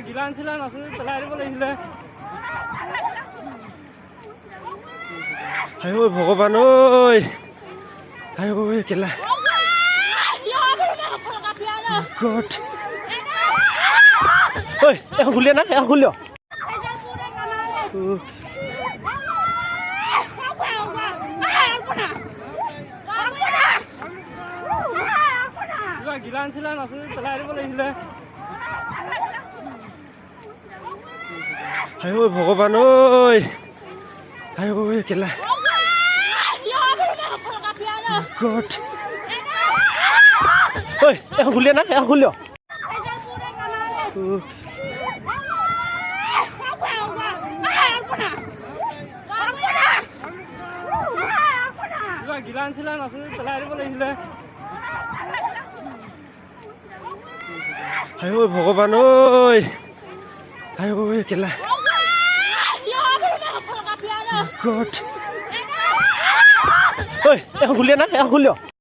Gillan চিলান আছে পেলাই দিব লাগিছিলে আই ঐ ভগৱান ঐ আই ঐ কেলা গড ঐ এখন খুলিয়া না এখন খুলিয় গিলান চিলান আছে পেলাই দিব লাগিছিলে আই ঐ ভগৱান ঐ আই ঐ কেলা গড ঐ এখন খুলিয়া না এখন খুলিয় গিলান চিলান আছে পেলাই দিব লাগিছিলে আই ঐ ভগৱান ঐ আই ঐ কেলা গড ঐ এখন খুলিয়া না এখন খুলিয়